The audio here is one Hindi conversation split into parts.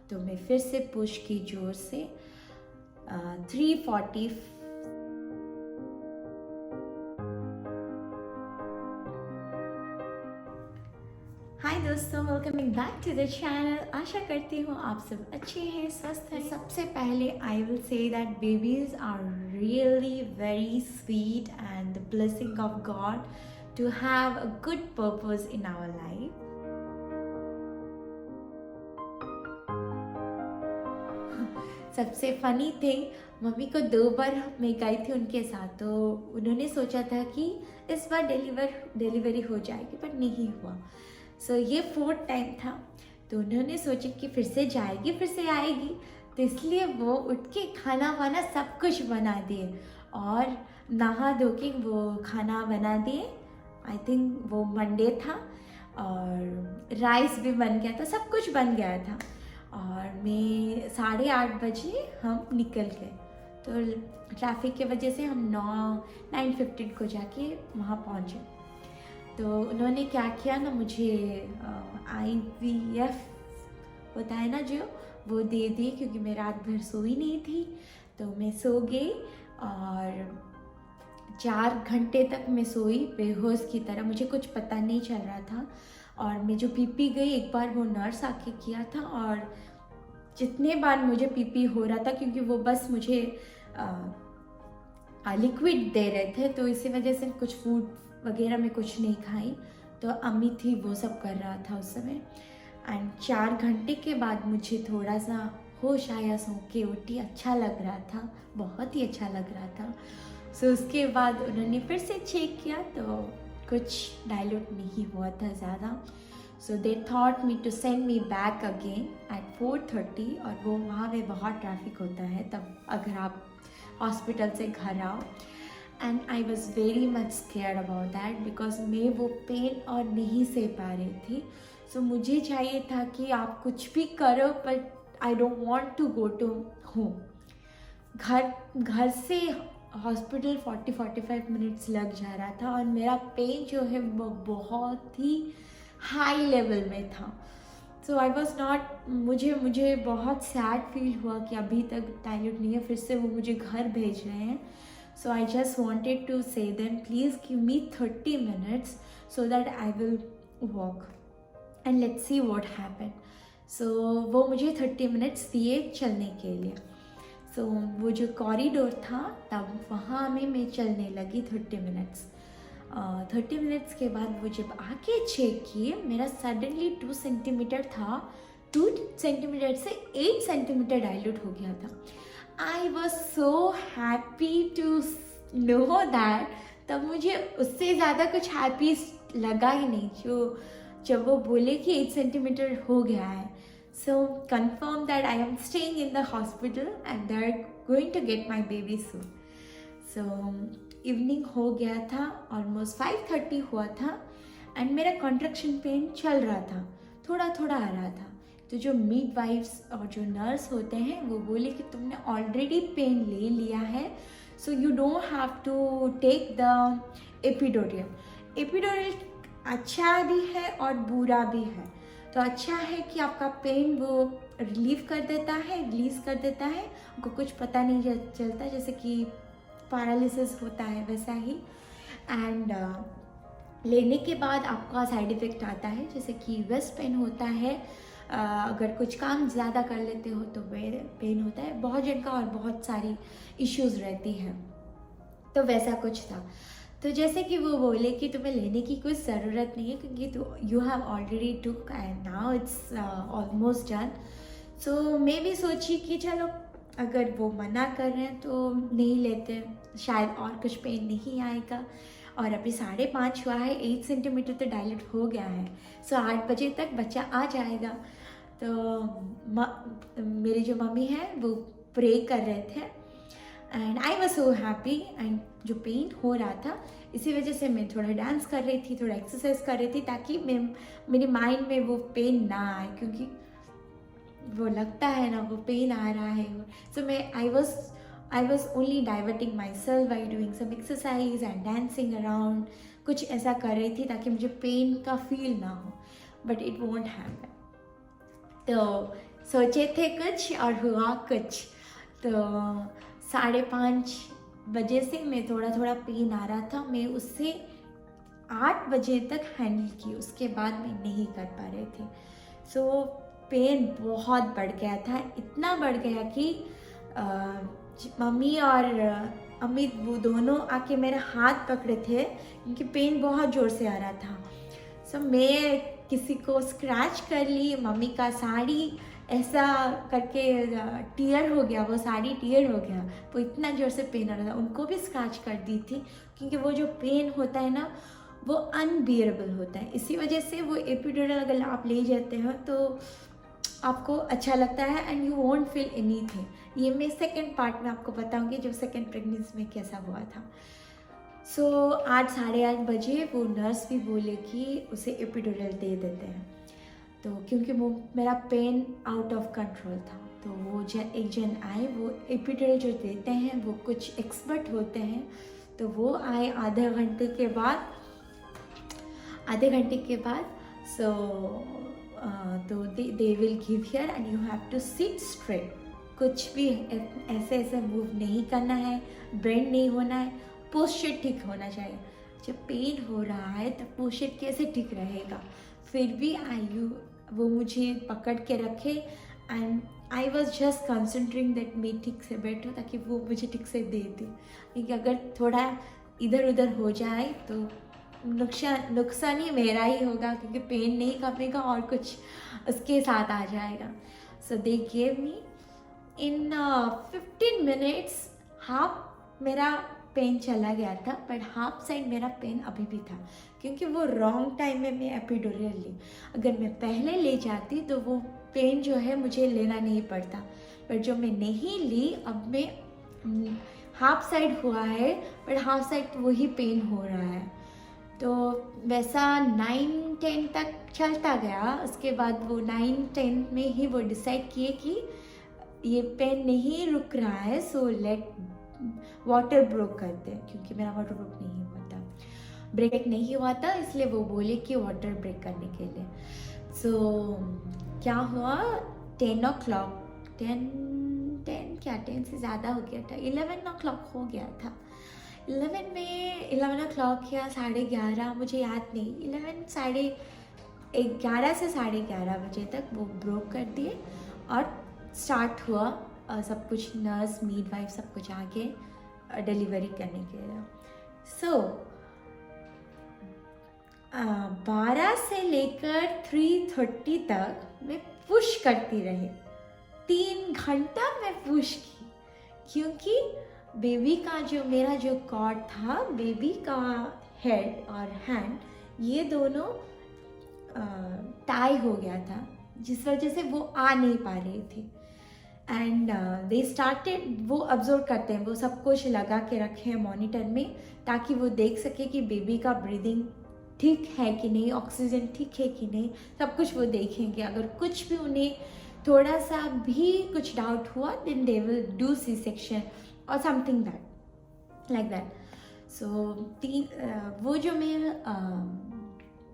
तो मैं फिर से पुश की जोर से 340। हाय दोस्तों, welcoming back to the channel. आशा करती हूँ आप सब अच्छे हैं, स्वस्थ हैं। सबसे पहले I will say that babies are really very sweet and the blessing of God to have a good purpose in our life. सबसे फनी थे, मम्मी को 2 बार मैं गई थी उनके साथ, तो उन्होंने सोचा था कि इस बार डिलीवरी हो जाएगी, पर नहीं हुआ। सो ये 4th टाइम था, तो उन्होंने सोचा कि फिर से जाएगी, फिर से आएगी, तो इसलिए वो उठ के खाना वाना सब कुछ बना दिए और नहा धो के वो खाना बना दिए। आई थिंक वो मंडे था और राइस भी बन गया था, सब कुछ बन गया था। और मैं 8:30 बजे हम निकल गए, तो ट्रैफिक की वजह से हम 9:15 को जाके वहाँ पहुँचे। तो उन्होंने क्या किया ना, मुझे IVF होता है ना जो, वो दे दिए, क्योंकि मैं रात भर सोई नहीं थी। तो मैं सो गई और 4 घंटे तक मैं सोई बेहोश की तरह, मुझे कुछ पता नहीं चल रहा था। और मैं जो पीपी गई, एक बार वो नर्स आके किया था, और जितने बार मुझे पीपी हो रहा था, क्योंकि वो बस मुझे लिक्विड दे रहे थे, तो इसी वजह से कुछ फूड वगैरह में कुछ नहीं खाई, तो अम्मी थी वो सब कर रहा था उस समय। एंड 4 घंटे के बाद मुझे थोड़ा सा होश आया, सो के उठी, अच्छा लग रहा था, बहुत ही अच्छा लग रहा था। सो उसके बाद उन्होंने फिर से चेक किया, तो कुछ डायल्यूट नहीं हुआ था ज़्यादा। So they thought me to send me back again at 4:30, और वो वहाँ पे बहुत ट्रैफिक होता है तब, अगर आप हॉस्पिटल से घर आओ। And I was very much scared about that, because मैं वो पेन और नहीं सह पा रही थी। सो मुझे चाहिए था कि आप कुछ भी करो, but I don't want to go to home. घर से हॉस्पिटल 40-45 मिनट्स लग जा रहा था, और मेरा पेन जो है वो बहुत ही हाई लेवल में था। सो आई वॉज नॉट, मुझे बहुत सैड फील हुआ कि अभी तक डायल्यूट नहीं है, फिर से वो मुझे घर भेज रहे हैं। So I just wanted to say them please give me 30 minutes so that I will walk and let's see what happen. So वो मुझे 30 मिनट्स दिए चलने के लिए। सो वो जो कॉरिडोर था, तब वहाँ में मैं चलने लगी 30 मिनट्स। 30 मिनट्स के बाद वो जब आके चेक किए, मेरा सडनली 2 सेंटीमीटर था, 2 सेंटीमीटर से 8 सेंटीमीटर डायल्यूट हो गया था। I was so happy to know that. तब मुझे उससे ज़्यादा कुछ हैप्पी लगा ही नहीं, जब वो बोले कि 8 सेंटीमीटर हो गया है। So confirm that I am staying in the hospital and they are going to get my baby soon. So evening हो गया था, ऑलमोस्ट 5:30 हुआ था, एंड मेरा कॉन्ट्रैक्शन पेन चल रहा था, थोड़ा थोड़ा आ रहा था। तो जो मिडवाइफ्स और जो नर्स होते हैं वो बोले कि तुमने ऑलरेडी पेन ले लिया है, so you don't have to take the epidural. Epidural अच्छा भी है और बुरा भी है। तो अच्छा है कि आपका पेन वो रिलीव कर देता है, रिलीज़ कर देता है, आपको कुछ पता नहीं चलता, जैसे कि पैरालिसिस होता है वैसा ही। एंड लेने के बाद आपका साइड इफ़ेक्ट आता है, जैसे कि वेस्ट पेन होता है, अगर कुछ काम ज़्यादा कर लेते हो तो वे पेन होता है, बहुत जन का और बहुत सारी इश्यूज़ रहती हैं, तो वैसा कुछ था। तो जैसे कि वो बोले कि तुम्हें लेने की कोई ज़रूरत नहीं है, क्योंकि तो you have already took and now it's almost done. So मैं भी सोची कि चलो, अगर वो मना कर रहे हैं तो नहीं लेते, शायद और कुछ पेन नहीं आएगा। और अभी 5:30 हुआ है, 8 सेंटीमीटर तो डायल्यूट हो गया है। सो 8 बजे तक बच्चा आ जाएगा। तो मेरी जो मम्मी है वो प्रे कर रहे थे, and I was so happy. And जो पेन हो रहा था, इसी वजह से मैं थोड़ा डांस कर रही थी, थोड़ा एक्सरसाइज कर रही थी, ताकि मेरे माइंड में वो पेन ना आए, क्योंकि वो लगता है ना वो पेन आ रहा है। So I was only diverting my self by doing some exercise and dancing around, कुछ ऐसा कर रही थी ताकि मुझे पेन का फील ना हो, बट इट वोंट हैपन। तो सोचे थे कुछ और हुआ कुछ। तो 5:30 बजे से मैं थोड़ा थोड़ा पेन आ रहा था, मैं उससे 8 बजे तक हैंडल की, उसके बाद मैं नहीं कर पा रहे थे। सो पेन बहुत बढ़ गया था, इतना बढ़ गया कि मम्मी और अमित वो दोनों आके मेरा हाथ पकड़े थे क्योंकि पेन बहुत ज़ोर से आ रहा था। सो मैं किसी को स्क्रैच कर ली, मम्मी का साड़ी ऐसा करके टीयर हो गया, वो साड़ी टीयर हो गया, वो इतना ज़ोर से पेन आ रहा था। उनको भी स्क्रैच कर दी थी क्योंकि वो जो पेन होता है ना वो अनबियरेबल होता है। इसी वजह से वो एपिड्यूरल अगर आप ले जाते हो तो आपको अच्छा लगता है and you won't feel anything. ये मैं सेकंड पार्ट में आपको बताऊंगी जो सेकंड प्रेगनेंसी में कैसा हुआ था। सो 8 साढ़े 8 बजे वो नर्स भी बोले कि उसे एपिड्यूरल दे देते हैं। तो क्योंकि वो मेरा पेन आउट ऑफ कंट्रोल था, तो वो एक जन आए, वो एपिड्यूरल जो देते हैं वो कुछ एक्सपर्ट होते हैं, तो वो आए आधे घंटे के बाद। सो तो they will give here and you have to sit straight, कुछ भी ऐसे मूव नहीं करना है, बेंड नहीं होना है, पोस्चर ठीक होना चाहिए। जब पेन हो रहा है तो पोस्चर कैसे ठीक रहेगा। फिर भी वो मुझे पकड़ के रखे and I was just concentrating that मैं ठीक से बैठूँ ताकि वो मुझे ठीक से दे दे, क्योंकि अगर थोड़ा इधर उधर हो जाए तो नुकसान ही मेरा ही होगा, क्योंकि पेन नहीं कमेगा और कुछ उसके साथ आ जाएगा। So they gave me in 15 minutes half मेरा पेन चला गया था, बट हाफ साइड मेरा पेन अभी भी था, क्योंकि वो रॉन्ग टाइम में मैं एपिड्यूरल ली। अगर मैं पहले ले जाती तो वो पेन जो है मुझे लेना नहीं पड़ता, पर जो मैं नहीं ली, अब मैं हाफ साइड हुआ है बट हाफ साइड वही पेन हो रहा है। तो वैसा 9-10 तक चलता गया। उसके बाद वो 9-10 में ही वो डिसाइड किए कि ये पेन नहीं रुक रहा है, सो लेट वाटर ब्रेक करते हैं, क्योंकि मेरा वाटर ब्रेक नहीं हुआ था, इसलिए वो बोले कि वाटर ब्रेक करने के लिए। सो क्या हुआ, 10 o'clock 10 से ज़्यादा हो गया था, 11 o'clock हो गया था। 11 o'clock या 11:30 मुझे याद नहीं, 11 से 11:30 बजे तक वो ब्रेक कर दिए और स्टार्ट हुआ सब कुछ, नर्स मिडवाइफ सब कुछ आके डिलीवरी करने के लिए। सो 12 से लेकर 3:30 तक मैं पुश करती रही, 3 घंटा मैं पुश की, क्योंकि बेबी का जो मेरा जो कॉर्ड था, बेबी का हेड और हैंड ये दोनों टाई हो गया था, जिस वजह से वो आ नहीं पा रही थी। एंड दे स्टार्टेड, वो ऑब्जर्व करते हैं, वो सब कुछ लगा के रखे हैं मॉनिटर में, ताकि वो देख सके कि बेबी का ब्रीदिंग ठीक है कि नहीं, ऑक्सीजन ठीक है कि नहीं, सब कुछ वो देखेंगे। अगर कुछ भी उन्हें थोड़ा सा भी कुछ डाउट हुआ, then they will do C section और something that like that. So वो जो मैं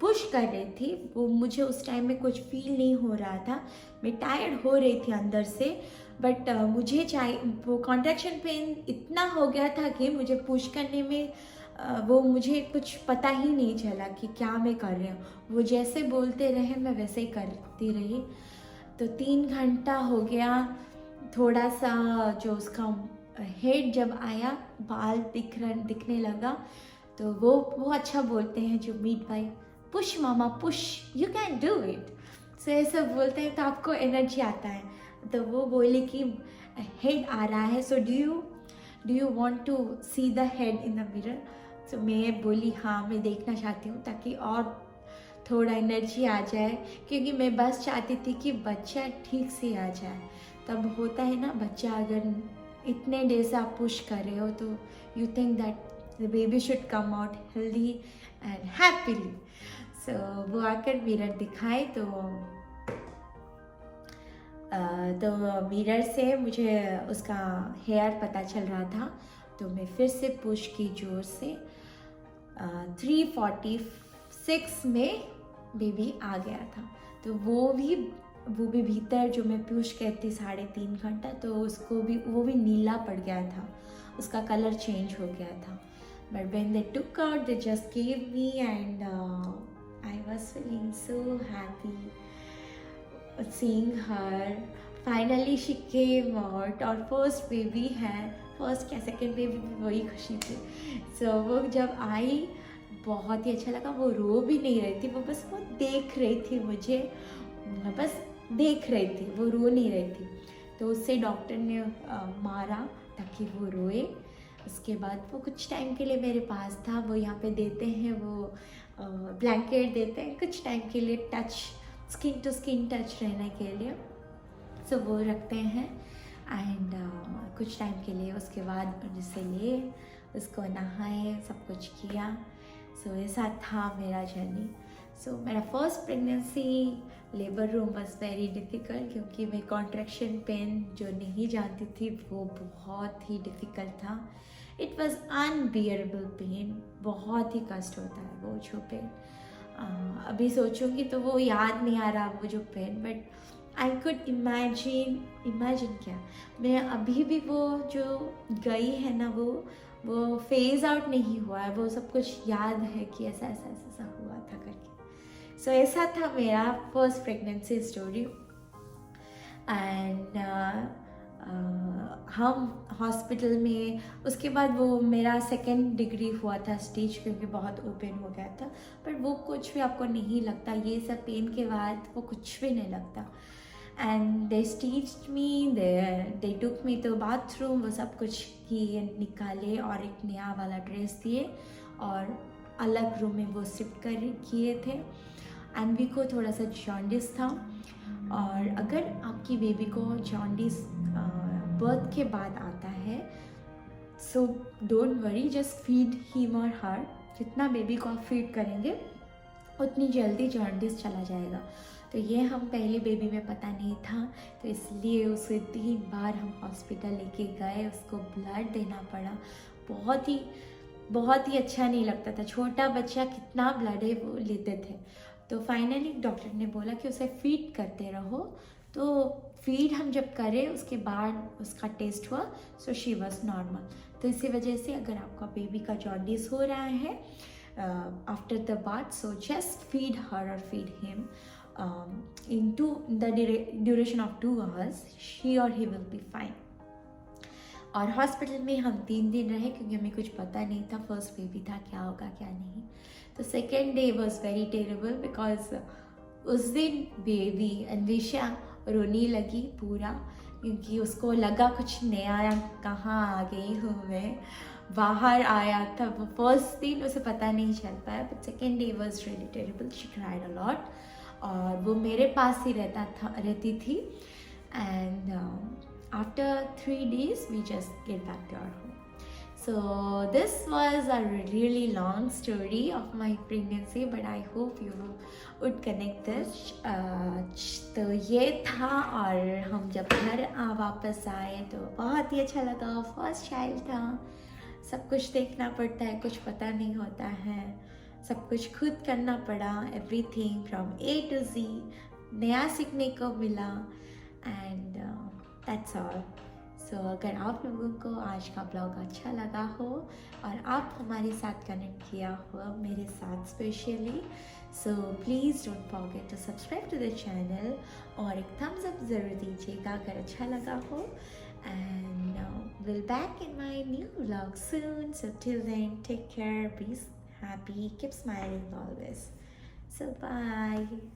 पुश कर रही थी, वो मुझे उस टाइम में कुछ फील नहीं हो रहा था, मैं टायर्ड हो रही थी अंदर से, बट मुझे चाहिए, वो कॉन्ट्रैक्शन पेन इतना हो गया था कि मुझे पुश करने में वो मुझे कुछ पता ही नहीं चला कि क्या मैं कर रही हूँ। वो जैसे बोलते रहे मैं वैसे ही करती रही। तो 3 घंटा हो गया, थोड़ा सा जो उसका हेड जब आया, बाल दिखने लगा, तो वो अच्छा बोलते हैं जो midwife, push mama push, you can do it. So ऐसा बोलते हैं तो आपको एनर्जी आता है। तो वो बोले कि हेड आ रहा है, so do you want to see the head in the mirror. So मैं बोली हाँ, मैं देखना चाहती हूँ, ताकि और थोड़ा एनर्जी आ जाए, क्योंकि मैं बस चाहती थी कि बच्चा ठीक से आ जाए। तब होता है ना, बच्चा अगर इतने डेज से आप पुश कर रहे हो तो you think that the baby should come out healthy and happily. So वो आकर मिरर दिखाए, तो मिरर से मुझे उसका हेयर पता चल रहा था, तो मैं फिर से पुश की जोर से। 3:46 में बेबी आ गया था, तो वो भी वो भी भीतर जो मैं पीयूष कहती 3.5 घंटा, तो उसको भी वो भी नीला पड़ गया था, उसका कलर चेंज हो गया था. But when they took out they just give me and I was feeling so happy seeing her. Finally she came out और फर्स्ट बेबी है, फर्स्ट क्या सेकेंड बेबी भी वही खुशी थी. सो वो जब आई बहुत ही अच्छा लगा. वो रो भी नहीं रही थी, वो देख रही थी मुझे, बस देख रही थी, वो रो नहीं रही थी. तो उससे डॉक्टर ने मारा ताकि वो रोए. उसके बाद वो कुछ टाइम के लिए मेरे पास था. वो यहाँ पे देते हैं, वो ब्लैंकेट देते हैं कुछ टाइम के लिए, touch skin to skin touch रहने के लिए. सो वो रखते हैं एंड कुछ टाइम के लिए. उसके बाद उसे लिए, उसको नहाए, सब कुछ किया. सो ऐसा था मेरा जर्नी. सो मेरा first pregnancy labour room was very difficult, क्योंकि मैं कॉन्ट्रैक्शन पेन जो नहीं जानती थी वो बहुत ही डिफ़िकल्ट था. इट वॉज अनबियरेबल पेन, बहुत ही कष्ट होता है वो जो पेन. अभी सोचूंगी तो वो याद नहीं आ रहा वो जो pain, but I could imagine क्या, मैं अभी भी वो जो गई है ना, वो फेज आउट नहीं हुआ है, वो सब कुछ याद है कि ऐसा ऐसा ऐसा ऐसा हुआ था करके. सो ऐसा था मेरा फर्स्ट प्रेगनेंसी स्टोरी. एंड हम हॉस्पिटल में, उसके बाद वो मेरा सेकेंड डिग्री हुआ था स्टिच, क्योंकि बहुत ओपन हो गया था. बट वो कुछ भी आपको नहीं लगता, ये सब पेन के बाद वो कुछ भी नहीं लगता. And they stitched me, they took me to bathroom, वो सब कुछ किए, निकाले और एक नया वाला ड्रेस दिए और अलग रूम में वो शिफ्ट किए थे. एनवी को थोड़ा सा जॉन्डिस था, और अगर आपकी बेबी को जॉन्डिस बर्थ के बाद आता है, so don't worry, just feed him और हर. जितना बेबी को आप फीड करेंगे उतनी जल्दी जॉन्डिस चला जाएगा. तो ये हम पहली बेबी में पता नहीं था, तो इसलिए उसे 3 बार हम हॉस्पिटल लेके गए, उसको ब्लड देना पड़ा. बहुत ही अच्छा नहीं लगता था. छोटा बच्चा कितना ब्लड है वो लेते थे. तो फाइनली डॉक्टर ने बोला कि उसे फीड करते रहो. तो फीड हम जब करें उसके बाद उसका टेस्ट हुआ, सो शी वॉज नॉर्मल. तो इसी वजह से अगर आपका बेबी का जॉन्डिस हो रहा है after the bath, so just feed her और feed him in the duration of 2 hours, she or he will be fine. और हॉस्पिटल में हम 3 दिन रहे, क्योंकि हमें कुछ पता नहीं था, फर्स्ट बेबी था, क्या होगा क्या नहीं. तो second day was very terrible, because उस दिन बेबी अन्वेषा रोने लगी पूरा, क्योंकि उसको लगा कुछ नया, कहाँ आ गई हूँ मैं, बाहर आया था. वो फर्स्ट दिन उसे पता नहीं चल पाया, but second day was really terrible. She cried a lot, और वो मेरे पास ही रहती थी. And after 3 days we just get back to our home. So this was a really long story of my pregnancy, but I hope you would connect this. तो ये था. और हम जब घर वापस आए तो बहुत ही अच्छा लगा. फर्स्ट चाइल्ड था, सब कुछ देखना पड़ता है, कुछ पता नहीं होता है, सब कुछ खुद करना पड़ा. Everything from A to Z नया सीखने को मिला. And that's all. सो अगर आप लोगों को आज का ब्लॉग अच्छा लगा हो और आप हमारे साथ कनेक्ट किया हो मेरे साथ specially, so please don't forget to subscribe to the channel और एक थम्स अप ज़रूर दीजिएगा अगर अच्छा लगा हो. And will back in my new blog soon. So till then take care, be happy, keep smiling always. So bye.